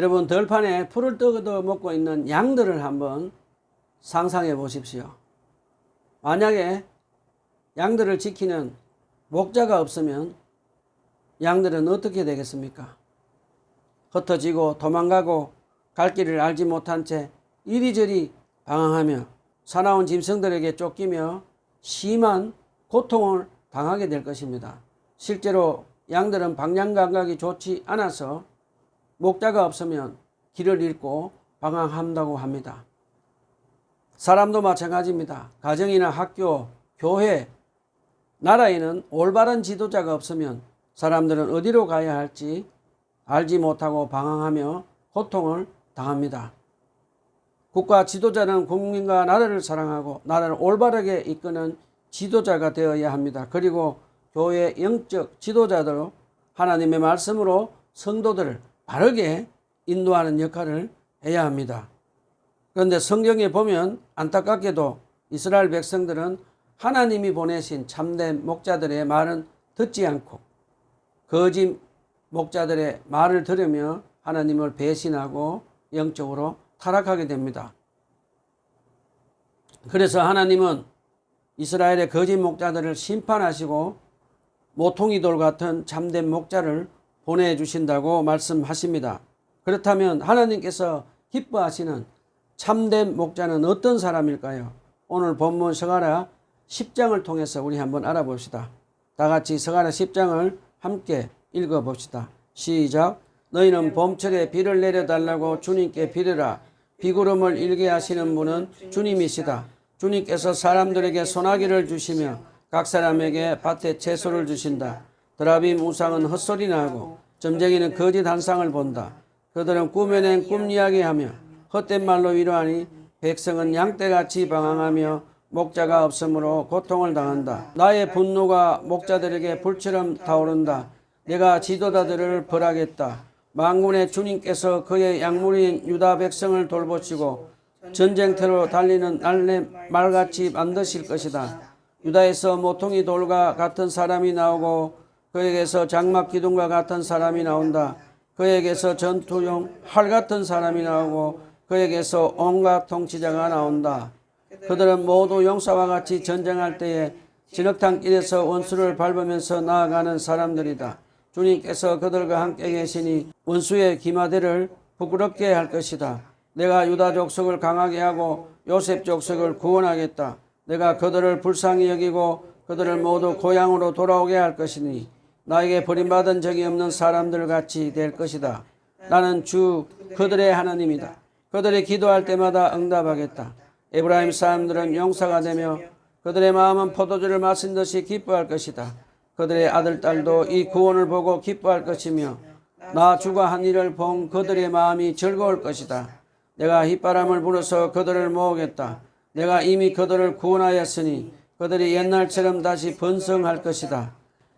여러분, 들판에 풀을 뜯어 먹고 있는 양들을 한번 상상해 보십시오. 만약에 양들을 지키는 목자가 없으면 양들은 어떻게 되겠습니까? 흩어지고 도망가고 갈 길을 알지 못한 채 이리저리 방황하며 사나운 짐승들에게 쫓기며 심한 고통을 당하게 될 것입니다. 실제로 양들은 방향 감각이 좋지 않아서 목자가 없으면 길을 잃고 방황한다고 합니다. 사람도 마찬가지입니다. 가정이나 학교, 교회, 나라에는 올바른 지도자가 없으면 사람들은 어디로 가야 할지 알지 못하고 방황하며 고통을 당합니다. 국가 지도자는 국민과 나라를 사랑하고 나라를 올바르게 이끄는 지도자가 되어야 합니다. 그리고 교회 영적 지도자도 하나님의 말씀으로 성도들을 바르게 인도하는 역할을 해야 합니다. 그런데 성경에 보면 안타깝게도 이스라엘 백성들은 하나님이 보내신 참된 목자들의 말은 듣지 않고 거짓 목자들의 말을 들으며 하나님을 배신하고 영적으로 타락하게 됩니다. 그래서 하나님은 이스라엘의 거짓 목자들을 심판하시고 모퉁이돌 같은 참된 목자를 보내주신다고 말씀하십니다. 그렇다면 하나님께서 기뻐하시는 참된 목자는 어떤 사람일까요? 오늘 본문 스가랴 10장을 통해서 우리 한번 알아봅시다. 다 같이 스가랴 10장을 함께 읽어봅시다. 시작. 너희는 봄철에 비를 내려달라고 주님께 비르라. 비구름을 일게 하시는 분은 주님이시다. 주님께서 사람들에게 소나기를 주시며 각 사람에게 밭에 채소를 주신다. 드라빔 우상은 헛소리나 하고 점쟁이는 거짓 한상을 본다. 그들은 꿈에는 꿈 이야기하며 헛된 말로 위로하니 백성은 양떼같이 방황하며 목자가 없으므로 고통을 당한다. 나의 분노가 목자들에게 불처럼 타오른다. 내가 지도자들을 벌하겠다. 만군의 주님께서 그의 약물인 유다 백성을 돌보시고 전쟁터로 달리는 날래 말같이 만드실 것이다. 유다에서 모퉁이 돌과 같은 사람이 나오고 그에게서 장막 기둥과 같은 사람이 나온다. 그에게서 전투용 활 같은 사람이 나오고 그에게서 온갖 통치자가 나온다. 그들은 모두 용사와 같이 전쟁할 때에 진흙탕길에서 원수를 밟으면서 나아가는 사람들이다. 주님께서 그들과 함께 계시니 원수의 기마대를 부끄럽게 할 것이다. 내가 유다 족속을 강하게 하고 요셉 족속을 구원하겠다. 내가 그들을 불쌍히 여기고 그들을 모두 고향으로 돌아오게 할 것이니 나에게 버림받은 적이 없는 사람들 같이 될 것이다. 나는 주 그들의 하나님이다. 그들이 기도할 때마다 응답하겠다. 에브라임 사람들은 용사가 되며 그들의 마음은 포도주를 마신 듯이 기뻐할 것이다. 그들의 아들, 딸도 이 구원을 보고 기뻐할 것이며 나 주가 한 일을 본 그들의 마음이 즐거울 것이다. 내가 휘바람을 불어서 그들을 모으겠다. 내가 이미 그들을 구원하였으니 그들이 옛날처럼 다시 번성할 것이다.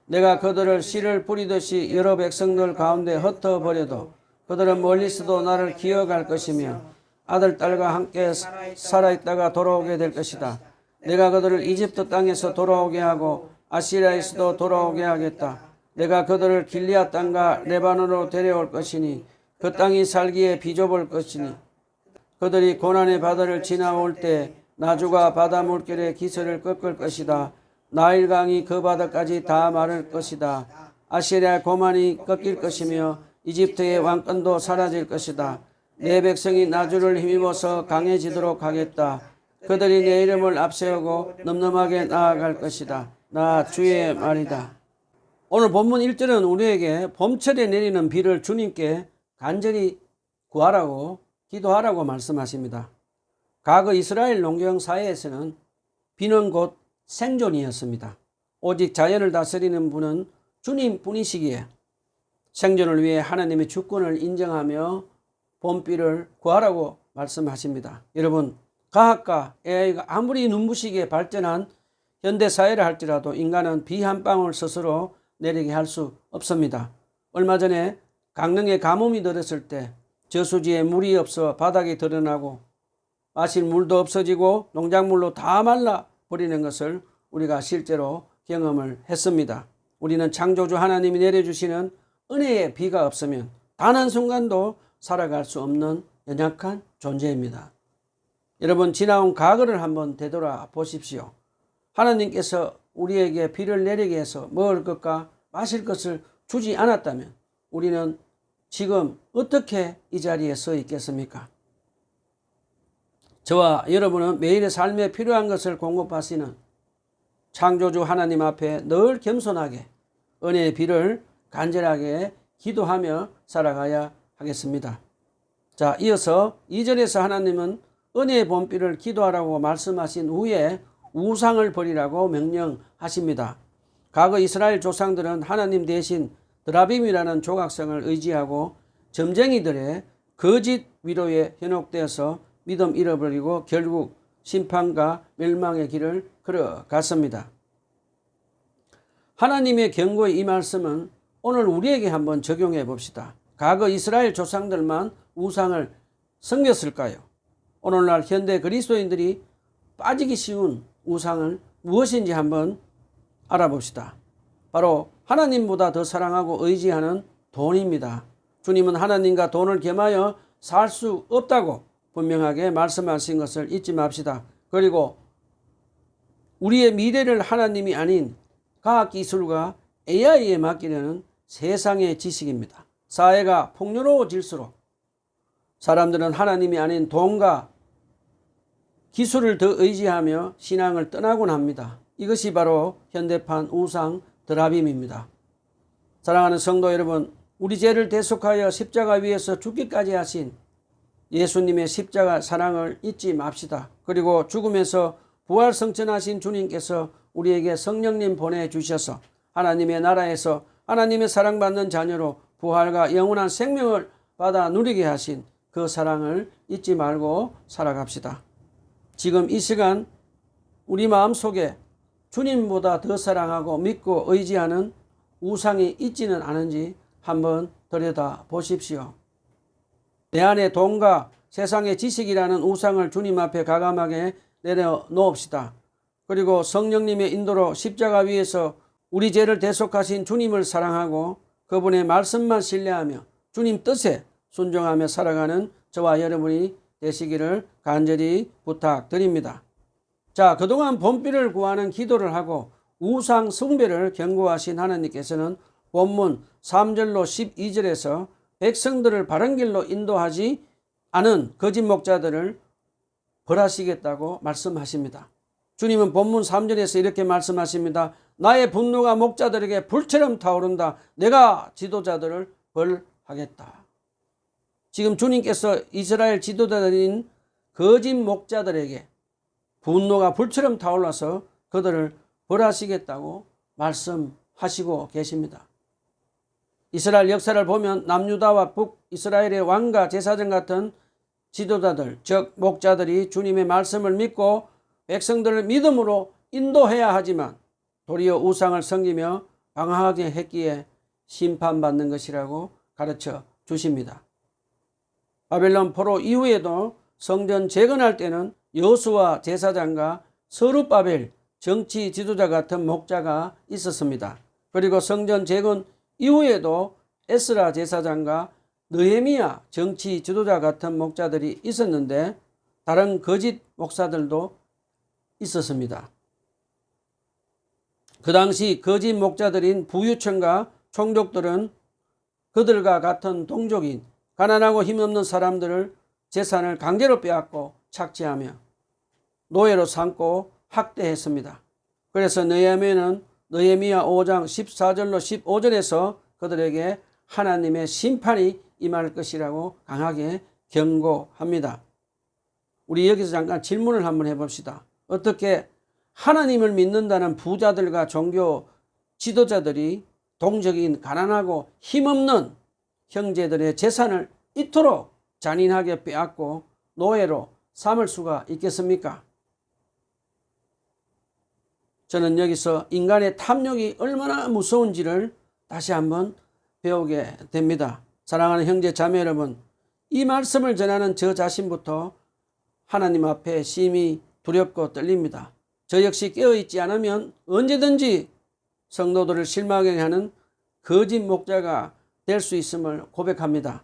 내가 그들을 씨를 뿌리듯이 여러 백성들 가운데 흩어버려도 그들은 멀리서도 나를 기억할 것이며 아들, 딸과 함께 살아있다가 돌아오게 될 것이다. 내가 그들을 이집트 땅에서 돌아오게 하고 아시리아에서도 돌아오게 하겠다. 내가 그들을 길리앗 땅과 레바논으로 데려올 것이니 그 땅이 살기에 비좁을 것이니 그들이 고난의 바다를 지나올 때 나주가 바다 물결의 기세를 꺾을 것이다. 나일강이 그 바다까지 다 마를 것이다. 아시리아 고만이 꺾일 것이며 이집트의 왕권도 사라질 것이다. 내 백성이 나주를 힘입어서 강해지도록 하겠다. 그들이 내 이름을 앞세우고 넘넘하게 나아갈 것이다. 나 주의 말이다. 오늘 본문 1절은 우리에게 봄철에 내리는 비를 주님께 간절히 구하라고 기도하라고 말씀하십니다. 과거 이스라엘 농경 사회에서는 비는 곧 생존이었습니다. 오직 자연을 다스리는 분은 주님뿐이시기에 생존을 위해 하나님의 주권을 인정하며 봄비를 구하라고 말씀하십니다. 여러분, 과학과 AI가 아무리 눈부시게 발전한 현대사회를 할지라도 인간은 비 한 방울 스스로 내리게 할 수 없습니다. 얼마 전에 강릉에 가뭄이 들었을 때 저수지에 물이 없어 바닥이 드러나고 마실 물도 없어지고 농작물로 다 말라 버리는 것을 우리가 실제로 경험을 했습니다. 우리는 창조주 하나님이 내려주시는 은혜의 비가 없으면 단 한순간도 살아갈 수 없는 연약한 존재입니다. 여러분, 지나온 과거를 한번 되돌아 보십시오. 하나님께서 우리에게 비를 내리게 해서 먹을 것과 마실 것을 주지 않았다면 우리는 지금 어떻게 이 자리에 서 있겠습니까? 저와 여러분은 매일의 삶에 필요한 것을 공급하시는 창조주 하나님 앞에 늘 겸손하게 은혜의 비를 간절하게 기도하며 살아가야 하겠습니다. 자, 이어서 2절에서 하나님은 은혜의 본비를 기도하라고 말씀하신 후에 우상을 버리라고 명령하십니다. 과거 이스라엘 조상들은 하나님 대신 드라빔이라는 조각성을 의지하고 점쟁이들의 거짓 위로에 현혹되어서 믿음 잃어버리고 결국 심판과 멸망의 길을 걸어갔습니다. 하나님의 경고의 이 말씀은 오늘 우리에게 한번 적용해 봅시다. 과거 이스라엘 조상들만 우상을 섬겼을까요? 오늘날 현대 그리스도인들이 빠지기 쉬운 우상은 무엇인지 한번 알아봅시다. 바로 하나님보다 더 사랑하고 의지하는 돈입니다. 주님은 하나님과 돈을 겸하여 살 수 없다고 분명하게 말씀하신 것을 잊지 맙시다. 그리고 우리의 미래를 하나님이 아닌 과학기술과 AI에 맡기려는 세상의 지식입니다. 사회가 풍요로워질수록 사람들은 하나님이 아닌 돈과 기술을 더 의지하며 신앙을 떠나곤 합니다. 이것이 바로 현대판 우상 드라빔입니다. 사랑하는 성도 여러분, 우리 죄를 대속하여 십자가 위에서 죽기까지 하신 예수님의 십자가 사랑을 잊지 맙시다. 그리고 죽음에서 부활 성천하신 주님께서 우리에게 성령님 보내주셔서 하나님의 나라에서 하나님의 사랑받는 자녀로 부활과 영원한 생명을 받아 누리게 하신 그 사랑을 잊지 말고 살아갑시다. 지금 이 시간 우리 마음속에 주님보다 더 사랑하고 믿고 의지하는 우상이 있지는 않은지 한번 들여다 보십시오. 내 안에 돈과 세상의 지식이라는 우상을 주님 앞에 과감하게 내려놓읍시다. 그리고 성령님의 인도로 십자가 위에서 우리 죄를 대속하신 주님을 사랑하고 그분의 말씀만 신뢰하며 주님 뜻에 순종하며 살아가는 저와 여러분이 되시기를 간절히 부탁드립니다. 자, 그동안 본비를 구하는 기도를 하고 우상 숭배를 경고하신 하나님께서는 본문 3절로 12절에서 백성들을 바른 길로 인도하지 않은 거짓 목자들을 벌하시겠다고 말씀하십니다. 주님은 본문 3절에서 이렇게 말씀하십니다. 나의 분노가 목자들에게 불처럼 타오른다. 내가 지도자들을 벌하겠다. 지금 주님께서 이스라엘 지도자들인 거짓 목자들에게 분노가 불처럼 타올라서 그들을 벌하시겠다고 말씀하시고 계십니다. 이스라엘 역사를 보면 남유다와 북이스라엘의 왕과 제사장 같은 지도자들, 즉 목자들이 주님의 말씀을 믿고 백성들을 믿음으로 인도해야 하지만 도리어 우상을 섬기며 방황하게 했기에 심판받는 것이라고 가르쳐 주십니다. 바벨론 포로 이후에도 성전 재건할 때는 여호수아 제사장과 서룹바벨 정치 지도자 같은 목자가 있었습니다. 그리고 성전 재건 이후에도 에스라 제사장과 느헤미야 정치 지도자 같은 목자들이 있었는데 다른 거짓 목사들도 있었습니다. 그 당시 거짓 목자들인 부유층과 총독들은 그들과 같은 동족인 가난하고 힘없는 사람들을 재산을 강제로 빼앗고 착취하며 노예로 삼고 학대했습니다. 그래서 느헤미야는 느헤미야 5장 14절로 15절에서 그들에게 하나님의 심판이 임할 것이라고 강하게 경고합니다. 우리 여기서 잠깐 질문을 한번 해봅시다. 어떻게 하나님을 믿는다는 부자들과 종교 지도자들이 동적인 가난하고 힘없는 형제들의 재산을 이토록 잔인하게 빼앗고 노예로 삼을 수가 있겠습니까? 저는 여기서 인간의 탐욕이 얼마나 무서운지를 다시 한번 배우게 됩니다. 사랑하는 형제 자매 여러분, 이 말씀을 전하는 저 자신부터 하나님 앞에 심히 두렵고 떨립니다. 저 역시 깨어있지 않으면 언제든지 성도들을 실망하게 하는 거짓 목자가 될 수 있음을 고백합니다.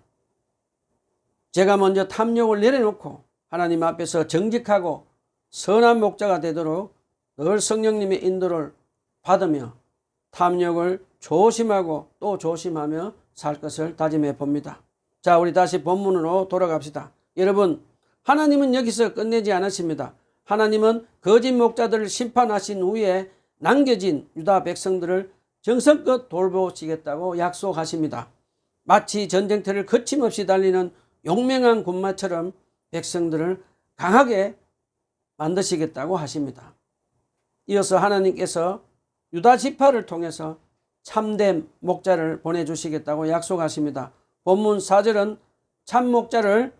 제가 먼저 탐욕을 내려놓고 하나님 앞에서 정직하고 선한 목자가 되도록 늘 성령님의 인도를 받으며 탐욕을 조심하고 또 조심하며 살 것을 다짐해 봅니다. 자, 우리 다시 본문으로 돌아갑시다. 여러분, 하나님은 여기서 끝내지 않으십니다. 하나님은 거짓 목자들을 심판하신 후에 남겨진 유다 백성들을 정성껏 돌보시겠다고 약속하십니다. 마치 전쟁터를 거침없이 달리는 용맹한 군마처럼 백성들을 강하게 만드시겠다고 하십니다. 이어서 하나님께서 유다 지파를 통해서 참된 목자를 보내주시겠다고 약속하십니다. 본문 4절은 참 목자를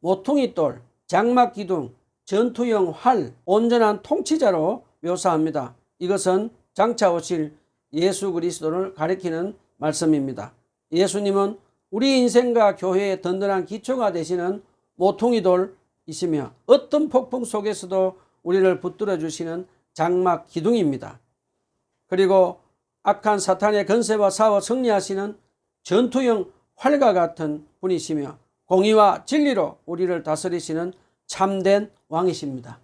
모퉁이돌, 장막기둥, 전투용 활, 온전한 통치자로 묘사합니다. 이것은 장차 오실 예수 그리스도를 가리키는 말씀입니다. 예수님은 우리 인생과 교회의 든든한 기초가 되시는 모퉁이돌이시며 어떤 폭풍 속에서도 우리를 붙들어 주시는 장막 기둥입니다. 그리고 악한 사탄의 건세와 싸워 승리하시는 전투형 활과 같은 분이시며 공의와 진리로 우리를 다스리시는 참된 왕이십니다.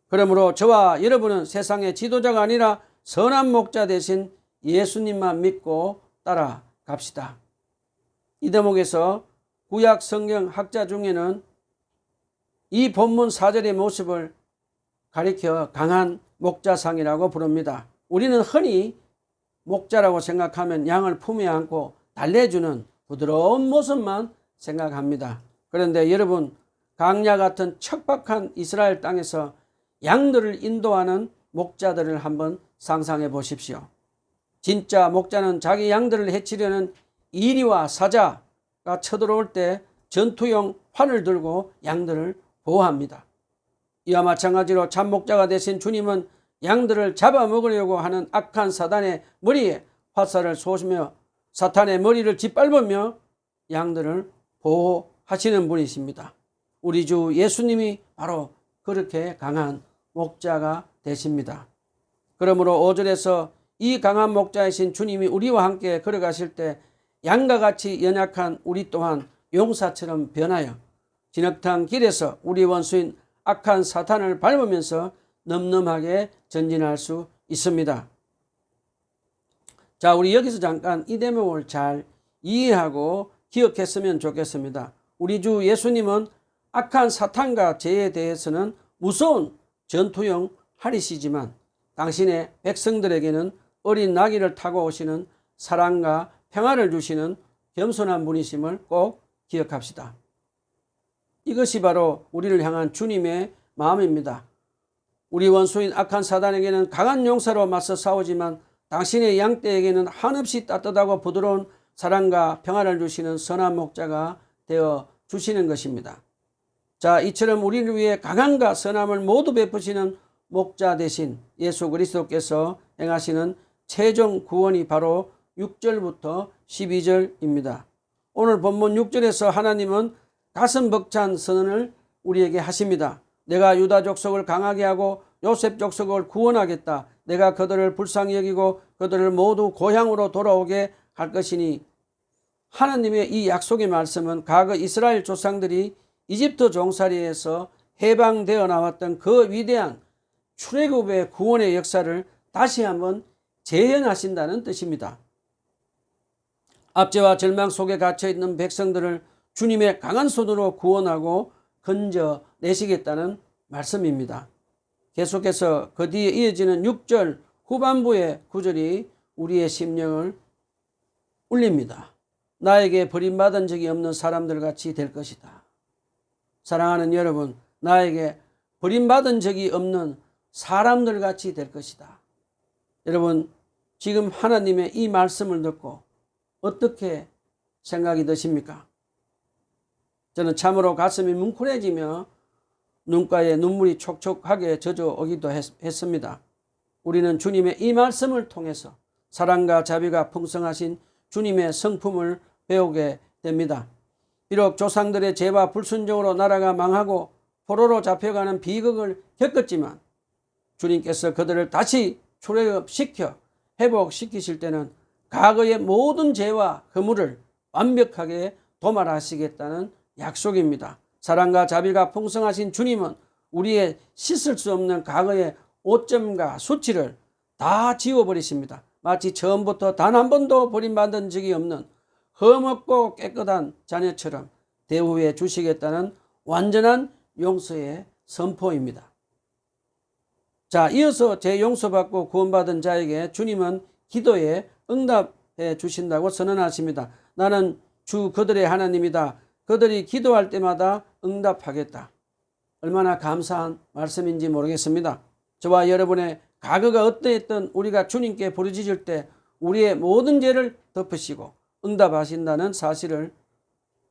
그러므로 저와 여러분은 세상의 지도자가 아니라 선한 목자 대신 예수님만 믿고 따라갑시다. 이 대목에서 구약 성경 학자 중에는 이 본문 4절의 모습을 가리켜 강한 목자상이라고 부릅니다. 우리는 흔히 목자라고 생각하면 양을 품에 안고 달래주는 부드러운 모습만 생각합니다. 그런데 여러분, 강야 같은 척박한 이스라엘 땅에서 양들을 인도하는 목자들을 한번 상상해 보십시오. 진짜 목자는 자기 양들을 해치려는 이리와 사자가 쳐들어올 때 전투용 활을 들고 양들을 보호합니다. 이와 마찬가지로 참 목자가 되신 주님은 양들을 잡아먹으려고 하는 악한 사단의 머리에 화살을 쏘시며 사탄의 머리를 짓밟으며 양들을 보호하시는 분이십니다. 우리 주 예수님이 바로 그렇게 강한 목자가 되십니다. 그러므로 5절에서 이 강한 목자이신 주님이 우리와 함께 걸어가실 때 양과 같이 연약한 우리 또한 용사처럼 변하여 진흙탕 길에서 우리 원수인 악한 사탄을 밟으면서 넘넘하게 전진할 수 있습니다. 자, 우리 여기서 잠깐 이 대목을 잘 이해하고 기억했으면 좋겠습니다. 우리 주 예수님은 악한 사탄과 죄에 대해서는 무서운 전투용 활이시지만 당신의 백성들에게는 어린 나귀를 타고 오시는 사랑과 평화를 주시는 겸손한 분이심을 꼭 기억합시다. 이것이 바로 우리를 향한 주님의 마음입니다. 우리 원수인 악한 사단에게는 강한 용사로 맞서 싸우지만 당신의 양떼에게는 한없이 따뜻하고 부드러운 사랑과 평화를 주시는 선한 목자가 되어 주시는 것입니다. 자, 이처럼 우리를 위해 강함과 선함을 모두 베푸시는 목자 대신 예수 그리스도께서 행하시는 최종 구원이 바로 6절부터 12절입니다. 오늘 본문 6절에서 하나님은 가슴 벅찬 선언을 우리에게 하십니다. 내가 유다 족속을 강하게 하고 요셉 족속을 구원하겠다. 내가 그들을 불쌍히 여기고 그들을 모두 고향으로 돌아오게 할 것이니, 하나님의 이 약속의 말씀은 과거 이스라엘 조상들이 이집트 종살이에서 해방되어 나왔던 그 위대한 출애굽의 구원의 역사를 다시 한번 재현하신다는 뜻입니다. 압제와 절망 속에 갇혀있는 백성들을 주님의 강한 손으로 구원하고 건져내시겠다는 말씀입니다. 계속해서 그 뒤에 이어지는 6절 후반부의 구절이 우리의 심령을 울립니다. 나에게 버림받은 적이 없는 사람들 같이 될 것이다. 사랑하는 여러분, 나에게 버림받은 적이 없는 사람들 같이 될 것이다. 여러분, 지금 하나님의 이 말씀을 듣고 어떻게 생각이 드십니까? 저는 참으로 가슴이 뭉클해지며 눈가에 눈물이 촉촉하게 젖어오기도 했습니다. 우리는 주님의 이 말씀을 통해서 사랑과 자비가 풍성하신 주님의 성품을 배우게 됩니다. 비록 조상들의 죄와 불순종으로 나라가 망하고 포로로 잡혀가는 비극을 겪었지만 주님께서 그들을 다시 출애굽시켜 회복시키실 때는 과거의 모든 죄와 허물을 완벽하게 도말하시겠다는 약속입니다. 사랑과 자비가 풍성하신 주님은 우리의 씻을 수 없는 과거의 오점과 수치를 다 지워버리십니다. 마치 처음부터 단 한 번도 버림받은 적이 없는 흠없고 깨끗한 자녀처럼 대우해 주시겠다는 완전한 용서의 선포입니다. 자, 이어서 재용서받고 구원받은 자에게 주님은 기도에 응답해 주신다고 선언하십니다. 나는 주 그들의 하나님이다. 그들이 기도할 때마다 응답하겠다. 얼마나 감사한 말씀인지 모르겠습니다. 저와 여러분의 과거가 어떠했든 우리가 주님께 부르짖을 때 우리의 모든 죄를 덮으시고 응답하신다는 사실을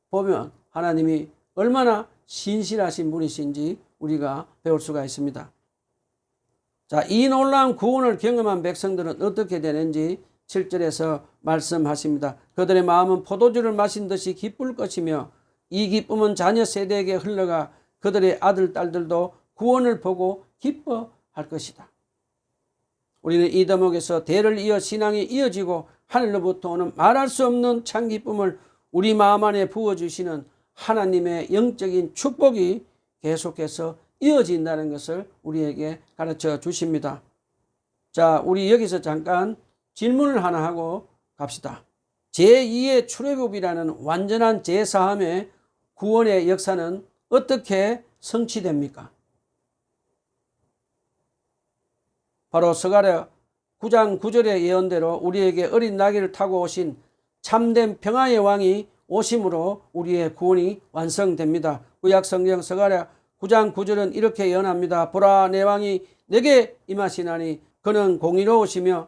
보면 하나님이 얼마나 신실하신 분이신지 우리가 배울 수가 있습니다. 자, 이 놀라운 구원을 경험한 백성들은 어떻게 되는지 7절에서 말씀하십니다. 그들의 마음은 포도주를 마신 듯이 기쁠 것이며 이 기쁨은 자녀 세대에게 흘러가 그들의 아들, 딸들도 구원을 보고 기뻐할 것이다. 우리는 이 대목에서 대를 이어 신앙이 이어지고 하늘로부터 오는 말할 수 없는 참 기쁨을 우리 마음 안에 부어주시는 하나님의 영적인 축복이 계속해서 이어진다는 것을 우리에게 가르쳐 주십니다. 자, 우리 여기서 잠깐 질문을 하나 하고 갑시다. 제2의 출애굽이라는 완전한 제사함의 구원의 역사는 어떻게 성취됩니까? 바로 스가랴 9장 9절의 예언대로 우리에게 어린 나귀를 타고 오신 참된 평화의 왕이 오심으로 우리의 구원이 완성됩니다. 구약 성경 스가랴 9장 9절은 이렇게 예언합니다. 보라, 내 왕이 내게 임하시나니 그는 공의로우시며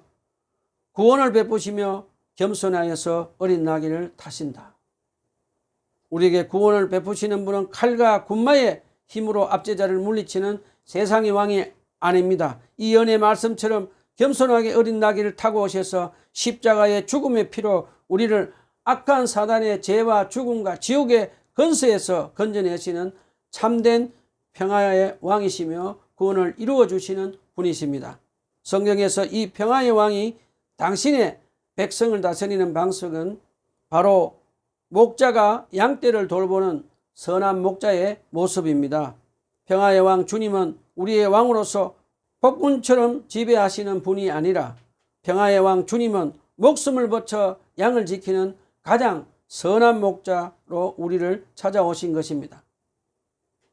구원을 베푸시며 겸손하여서 어린 나귀를 타신다. 우리에게 구원을 베푸시는 분은 칼과 군마의 힘으로 압제자를 물리치는 세상의 왕이 아닙니다. 이 연의 말씀처럼 겸손하게 어린 나귀를 타고 오셔서 십자가의 죽음의 피로 우리를 악한 사단의 죄와 죽음과 지옥의 건세에서 건져내시는 참된 평화의 왕이시며 구원을 이루어 주시는 분이십니다. 성경에서 이 평화의 왕이 당신의 백성을 다스리는 방식은 바로 목자가 양떼를 돌보는 선한 목자의 모습입니다. 평화의 왕 주님은 우리의 왕으로서 폭군처럼 지배하시는 분이 아니라 평화의 왕 주님은 목숨을 바쳐 양을 지키는 가장 선한 목자로 우리를 찾아오신 것입니다.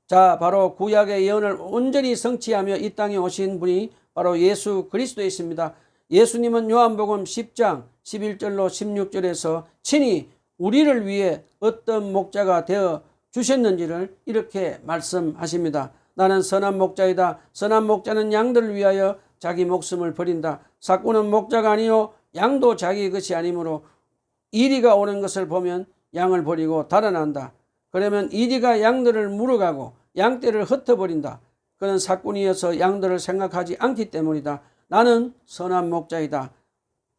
자, 바로 구약의 예언을 온전히 성취하며 이 땅에 오신 분이 바로 예수 그리스도이십니다. 예수님은 요한복음 10장 11절로 16절에서 친히 우리를 위해 어떤 목자가 되어 주셨는지를 이렇게 말씀하십니다. 나는 선한 목자이다. 선한 목자는 양들을 위하여 자기 목숨을 버린다. 삭구는 목자가 아니요 양도 자기 것이 아니므로 이리가 오는 것을 보면 양을 버리고 달아난다. 그러면 이리가 양들을 물어가고 양떼를 흩어버린다. 그는 삭군이어서 양들을 생각하지 않기 때문이다. 나는 선한 목자이다.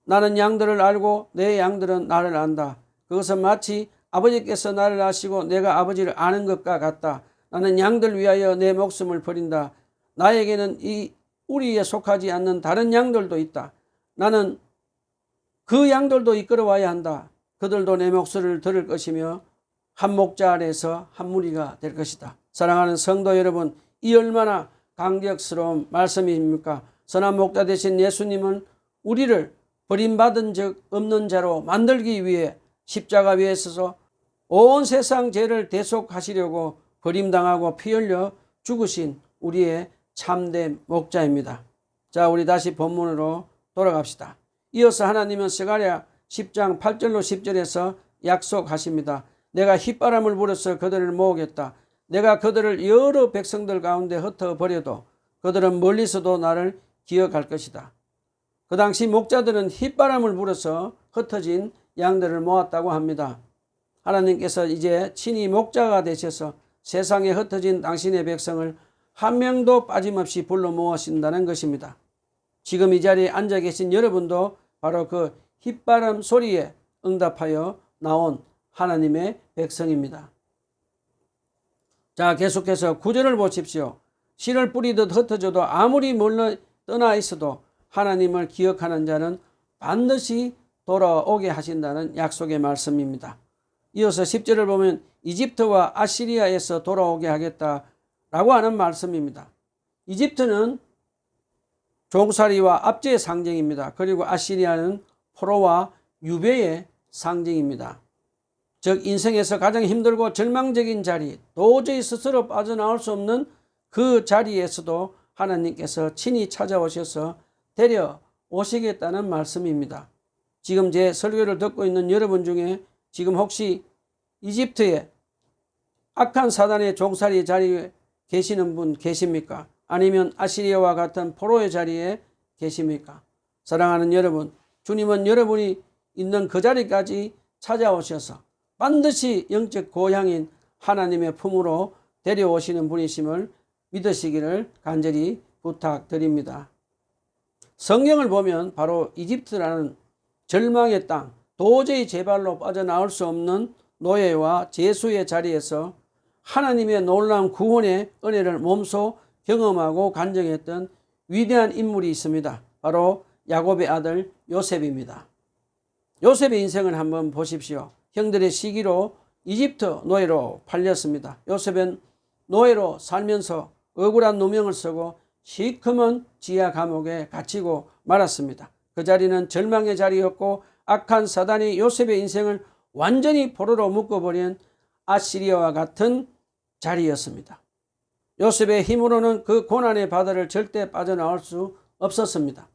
나는 양들을 알고 내 양들은 나를 안다. 그것은 마치 아버지께서 나를 아시고 내가 아버지를 아는 것과 같다. 나는 양들 위하여 내 목숨을 버린다. 나에게는 이 우리에 속하지 않는 다른 양들도 있다. 나는 그 양들도 이끌어와야 한다. 그들도 내 목소리를 들을 것이며 한 목자 아래서 한 무리가 될 것이다. 사랑하는 성도 여러분, 이 얼마나 감격스러운 말씀입니까? 선한 목자 되신 예수님은 우리를 버림받은 적 없는 자로 만들기 위해 십자가 위에 서서 온 세상 죄를 대속하시려고 버림당하고 피 흘려 죽으신 우리의 참된 목자입니다. 자, 우리 다시 본문으로 돌아갑시다. 이어서 하나님은 스가랴 10장 8절로 10절에서 약속하십니다. 내가 휘바람을 불어서 그들을 모으겠다. 내가 그들을 여러 백성들 가운데 흩어버려도 그들은 멀리서도 나를 기억할 것이다. 그 당시 목자들은 휘바람을 불어서 흩어진 양들을 모았다고 합니다. 하나님께서 이제 친히 목자가 되셔서 세상에 흩어진 당신의 백성을 한 명도 빠짐없이 불러 모으신다는 것입니다. 지금 이 자리에 앉아 계신 여러분도 바로 그 휘바람 소리에 응답하여 나온 하나님의 백성입니다. 자, 계속해서 9절을 보십시오. 씨를 뿌리듯 흩어져도 아무리 멀리 떠나 있어도 하나님을 기억하는 자는 반드시 돌아오게 하신다는 약속의 말씀입니다. 이어서 10절을 보면 이집트와 아시리아에서 돌아오게 하겠다라고 하는 말씀입니다. 이집트는 종살이와 압제의 상징입니다. 그리고 아시리아는 포로와 유배의 상징입니다. 즉 인생에서 가장 힘들고 절망적인 자리, 도저히 스스로 빠져나올 수 없는 그 자리에서도 하나님께서 친히 찾아오셔서 데려오시겠다는 말씀입니다. 지금 제 설교를 듣고 있는 여러분 중에 지금 혹시 이집트의 악한 사단의 종살이 자리에 계시는 분 계십니까? 아니면 아시리아와 같은 포로의 자리에 계십니까? 사랑하는 여러분, 주님은 여러분이 있는 그 자리까지 찾아오셔서 반드시 영적 고향인 하나님의 품으로 데려오시는 분이심을 믿으시기를 간절히 부탁드립니다. 성경을 보면 바로 이집트라는 절망의 땅, 도저히 제 발로 빠져나올 수 없는 노예와 죄수의 자리에서 하나님의 놀라운 구원의 은혜를 몸소 경험하고 간증했던 위대한 인물이 있습니다. 바로 야곱의 아들 요셉입니다. 요셉의 인생을 한번 보십시오. 형들의 시기로 이집트 노예로 팔렸습니다. 요셉은 노예로 살면서 억울한 누명을 쓰고 시커먼 지하 감옥에 갇히고 말았습니다. 그 자리는 절망의 자리였고 악한 사단이 요셉의 인생을 완전히 포로로 묶어버린 아시리아와 같은 자리였습니다. 요셉의 힘으로는 그 고난의 바다를 절대 빠져나올 수 없었습니다.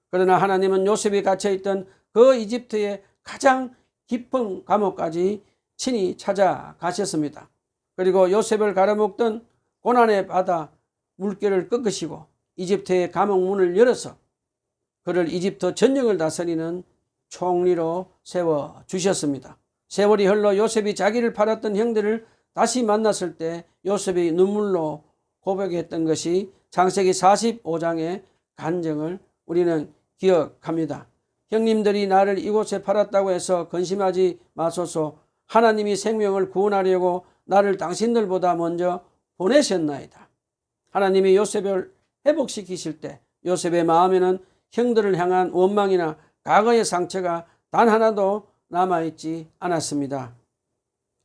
그러나 하나님은 요셉이 갇혀있던 그 이집트의 가장 깊은 감옥까지 친히 찾아가셨습니다. 그리고 요셉을 가려먹던 고난의 바다 물결을 꺾으시고 이집트의 감옥 문을 열어서 그를 이집트 전역을 다스리는 총리로 세워주셨습니다. 세월이 흘러 요셉이 자기를 팔았던 형들을 다시 만났을 때 요셉이 눈물로 고백했던 것이 창세기 45장의 간증을 우리는 기억합니다. 형님들이 나를 이곳에 팔았다고 해서 근심하지 마소서. 하나님이 생명을 구원하려고 나를 당신들보다 먼저 보내셨나이다. 하나님이 요셉을 회복시키실 때 요셉의 마음에는 형들을 향한 원망이나 과거의 상처가 단 하나도 남아있지 않았습니다.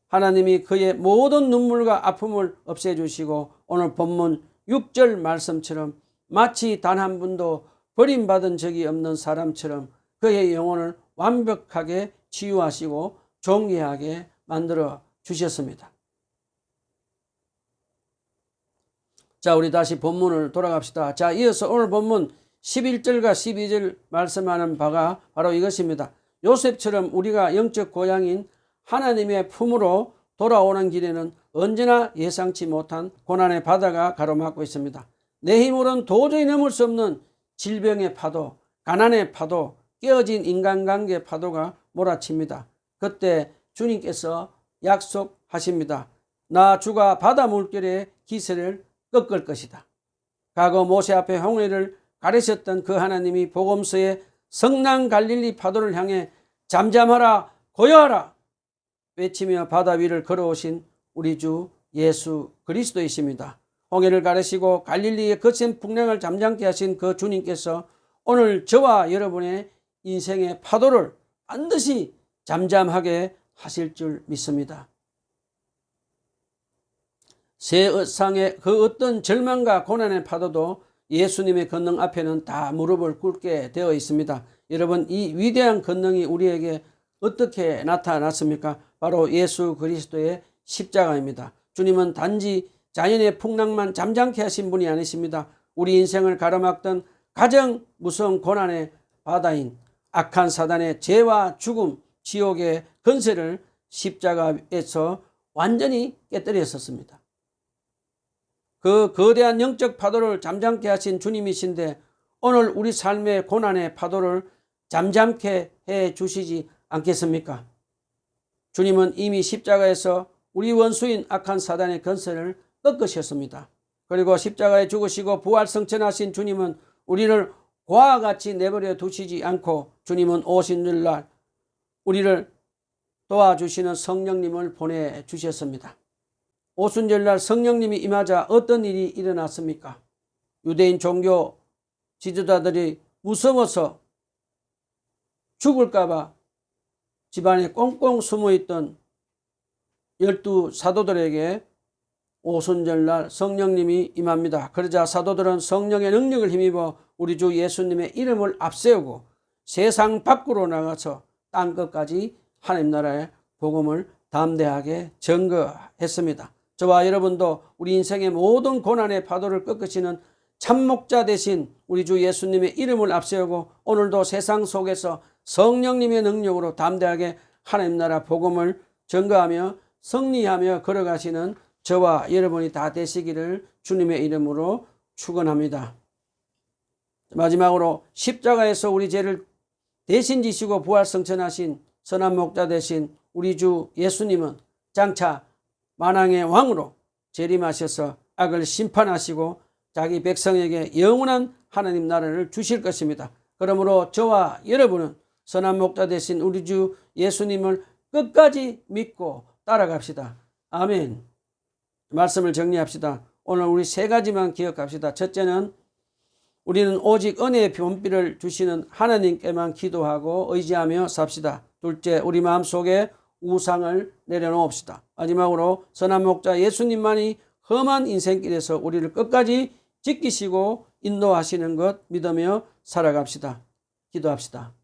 하나님이 그의 모든 눈물과 아픔을 없애주시고 오늘 본문 6절 말씀처럼 마치 단 한 분도 버림받은 적이 없는 사람처럼 그의 영혼을 완벽하게 치유하시고 존귀하게 만들어 주셨습니다. 자, 우리 다시 본문을 돌아갑시다. 자, 이어서 오늘 본문 11절과 12절 말씀하는 바가 바로 이것입니다. 요셉처럼 우리가 영적 고향인 하나님의 품으로 돌아오는 길에는 언제나 예상치 못한 고난의 바다가 가로막고 있습니다. 내 힘으로는 도저히 넘을 수 없는 질병의 파도, 가난의 파도, 깨어진 인간관계 파도가 몰아칩니다. 그때 주님께서 약속하십니다. 나 주가 바다 물결의 기세를 꺾을 것이다. 과거 모세 앞에 홍해를 가르셨던 그 하나님이 복음서의 성난 갈릴리 파도를 향해 잠잠하라 고요하라 외치며 바다 위를 걸어오신 우리 주 예수 그리스도이십니다. 홍해를 가르시고 갈릴리의 거센 풍랑을 잠잠케 하신 그 주님께서 오늘 저와 여러분의 인생의 파도를 반드시 잠잠하게 하실 줄 믿습니다. 세상의 그 어떤 절망과 고난의 파도도 예수님의 권능 앞에는 다 무릎을 꿇게 되어 있습니다. 여러분, 이 위대한 권능이 우리에게 어떻게 나타났습니까? 바로 예수 그리스도의 십자가입니다. 주님은 단지 자연의 풍랑만 잠잠케 하신 분이 아니십니다. 우리 인생을 가로막던 가장 무서운 고난의 바다인 악한 사단의 죄와 죽음, 지옥의 권세를 십자가에서 완전히 깨뜨렸었습니다. 그 거대한 영적 파도를 잠잠케 하신 주님이신데 오늘 우리 삶의 고난의 파도를 잠잠케 해 주시지 않겠습니까? 주님은 이미 십자가에서 우리 원수인 악한 사단의 권세를 꺾으셨습니다. 그리고 십자가에 죽으시고 부활 승천하신 주님은 우리를 고아와 같이 내버려 두시지 않고 주님은 오신 날 우리를 도와주시는 성령님을 보내주셨습니다. 오순절날 성령님이 임하자 어떤 일이 일어났습니까? 유대인 종교 지도자들이 무서워서 죽을까 봐 집안에 꽁꽁 숨어있던 12 사도들에게 오순절날 성령님이 임합니다. 그러자 사도들은 성령의 능력을 힘입어 우리 주 예수님의 이름을 앞세우고 세상 밖으로 나가서 땅끝까지 하나님 나라의 복음을 담대하게 전거했습니다. 저와 여러분도 우리 인생의 모든 고난의 파도를 꺾으시는 참목자 되신 우리 주 예수님의 이름을 앞세우고 오늘도 세상 속에서 성령님의 능력으로 담대하게 하나님 나라 복음을 전거하며 승리하며 걸어가시는 저와 여러분이 다 되시기를 주님의 이름으로 축원합니다. 마지막으로 십자가에서 우리 죄를 대신 지시고 부활승천하신 선한 목자 되신 우리 주 예수님은 장차 만왕의 왕으로 재림하셔서 악을 심판하시고 자기 백성에게 영원한 하나님 나라를 주실 것입니다. 그러므로 저와 여러분은 선한 목자 되신 우리 주 예수님을 끝까지 믿고 따라갑시다. 아멘. 말씀을 정리합시다. 오늘 우리 세 가지만 기억합시다. 첫째는 우리는 오직 은혜의 본비를 주시는 하나님께만 기도하고 의지하며 삽시다. 둘째, 우리 마음속에 우상을 내려놓읍시다. 마지막으로 선한 목자 예수님만이 험한 인생길에서 우리를 끝까지 지키시고 인도하시는 것 믿으며 살아갑시다. 기도합시다.